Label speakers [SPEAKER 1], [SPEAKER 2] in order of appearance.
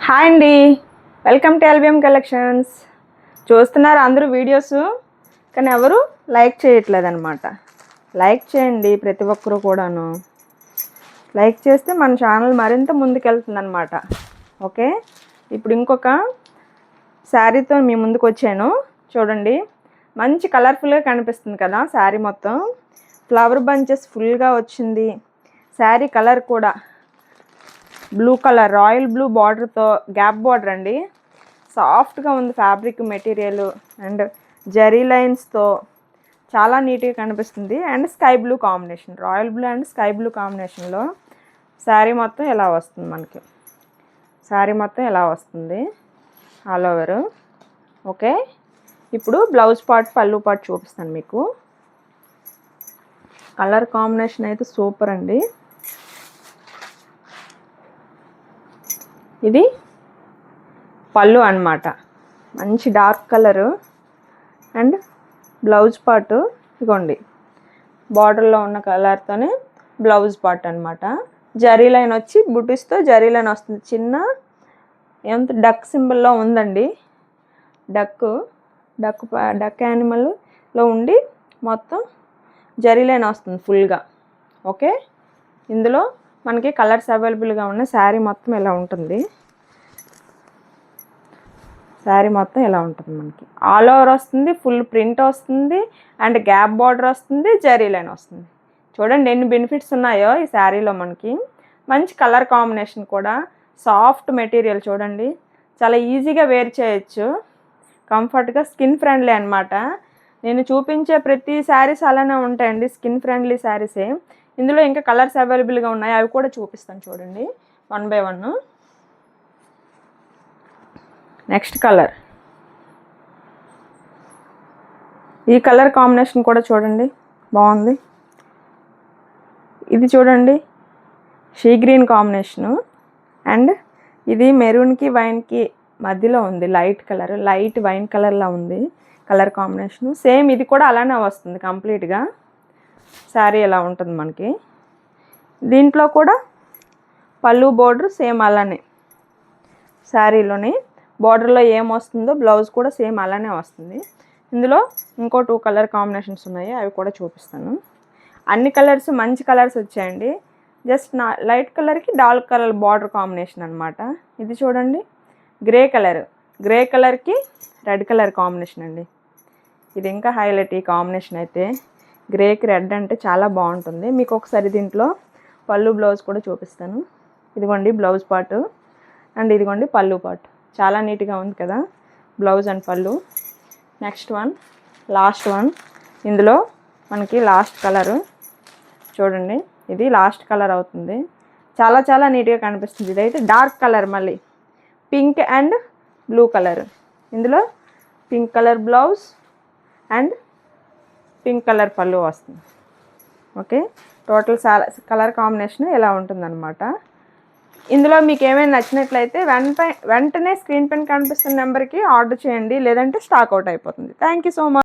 [SPEAKER 1] Hi అండి, welcome to LBM collections. చూస్తున్నారు అందరూ వీడియోస్, కానీ ఎవరు లైక్ చేయట్లేదు అనమాట. లైక్ చేయండి ప్రతి ఒక్కరూ కూడాను. లైక్ చేస్తే మన ఛానల్ మరింత ముందుకెళ్తుంది అనమాట. ఓకే, ఇప్పుడు ఇంకొక శారీతో మీ ముందుకు వచ్చాను. చూడండి, మంచి కలర్ఫుల్గా కనిపిస్తుంది కదా శారీ. మొత్తం ఫ్లవర్ బంచెస్ ఫుల్గా వచ్చింది. శారీ కలర్ కూడా బ్లూ కలర్, రాయల్ బ్లూ బార్డర్తో గ్యాప్ బార్డర్ అండి. సాఫ్ట్గా ఉంది ఫ్యాబ్రిక్ మెటీరియల్ అండ్ జరీ లైన్స్తో చాలా నీట్గా కనిపిస్తుంది. And sky blue combination, royal blue and sky blue కాంబినేషన్లో శారీ మొత్తం ఎలా వస్తుంది మనకి. శారీ మొత్తం ఎలా వస్తుంది ఆల్ ఓవర్. ఓకే, ఇప్పుడు బ్లౌజ్ పార్ట్, పళ్ళు పార్ట్ చూపిస్తాను మీకు. కలర్ కాంబినేషన్ అయితే సూపర్ అండి. ఇది పళ్ళు అన్నమాట, మంచి dark colour. And blouse part ఇగోండి, బార్డర్లో ఉన్న కలర్తోనే బ్లౌజ్ పార్ట్ అనమాట. జరీ లైన్ వచ్చి బుటీస్తో జరీ లైన్ వస్తుంది. చిన్న ఎంత డక్ సింబల్లో ఉందండి. డక్ యానిమల్లో ఉండి మొత్తం జరీ లైన్ వస్తుంది ఫుల్గా. ఓకే, ఇందులో మనకి కలర్స్ అవైలబుల్గా ఉన్న శారీ మొత్తం ఇలా ఉంటుంది. శారీ మొత్తం ఇలా ఉంటుంది మనకి. ఆల్ ఓవర్ వస్తుంది, ఫుల్ ప్రింట్ వస్తుంది, అండ్ గ్యాప్ బార్డర్ వస్తుంది, జరీ లైన్ వస్తుంది. చూడండి ఎన్ని బెనిఫిట్స్ ఉన్నాయో ఈ శారీలో మనకి. మంచి కలర్ కాంబినేషన్ కూడా, సాఫ్ట్ మెటీరియల్ చూడండి, చాలా ఈజీగా వేర్ చేయొచ్చు, కంఫర్ట్గా, స్కిన్ ఫ్రెండ్లీ అనమాట. నేను చూపించే ప్రతి శారీస్ అలానే ఉంటాయండి, స్కిన్ ఫ్రెండ్లీ శారీసే. ఇందులో ఇంకా కలర్స్ అవైలబుల్గా ఉన్నాయి, అవి కూడా చూపిస్తాను చూడండి one by one. Next colour, ఈ కలర్ కాంబినేషన్ కూడా చూడండి బాగుంది. ఇది చూడండి షీ గ్రీన్ కాంబినేషను, అండ్ ఇది మెరూన్కి వైన్కి మధ్యలో ఉంది. లైట్ కలర్, లైట్ వైన్ కలర్లా ఉంది కలర్ కాంబినేషను. సేమ్ ఇది కూడా అలానే వస్తుంది కంప్లీట్గా. శారీ ఎలా ఉంటుంది మనకి. దీంట్లో కూడా పళ్ళు బోర్డర్ సేమ్ అలానే, శారీలోని బార్డర్లో ఏమొస్తుందో బ్లౌజ్ కూడా సేమ్ అలానే వస్తుంది. ఇందులో ఇంకో 2 కలర్ కాంబినేషన్స్ ఉన్నాయి, అవి కూడా చూపిస్తాను. అన్ని కలర్స్ మంచి కలర్స్ వచ్చాయండి. జస్ట్ లైట్ కలర్కి డార్క్ కలర్ బార్డర్ కాంబినేషన్ అనమాట. ఇది చూడండి గ్రే కలర్కి రెడ్ కలర్ కాంబినేషన్ అండి. ఇది ఇంకా హైలైట్ ఈ కాంబినేషన్ అయితే. గ్రేకి రెడ్ అంటే చాలా బాగుంటుంది. మీకు ఒకసారి దీంట్లో పళ్ళు బ్లౌజ్ కూడా చూపిస్తాను. ఇదిగోండి బ్లౌజ్ పార్ట్, అండ్ ఇదిగోండి పళ్ళు పార్ట్. చాలా నీట్గా ఉంది కదా బ్లౌజ్ అండ్ పళ్ళు. Next one, last one. ఇందులో మనకి లాస్ట్ కలరు చూడండి, ఇది లాస్ట్ కలర్ అవుతుంది. చాలా చాలా నీట్గా కనిపిస్తుంది. ఇదైతే డార్క్ కలర్, మళ్ళీ పింక్ అండ్ బ్లూ కలర్. ఇందులో pink colour blouse and pink colour పళ్ళు వస్తుంది. ఓకే, టోటల్ కలర్ కాంబినేషన్ ఇలా ఉంటుందన్నమాట. ఇందులో మీకు ఏమైనా నచ్చినట్లయితే వెంటనే స్క్రీన్ పైన కనిపిస్తున్న నెంబర్కి ఆర్డర్ చేయండి, లేదంటే స్టాక్ అవుట్ అయిపోతుంది. Thank you so much.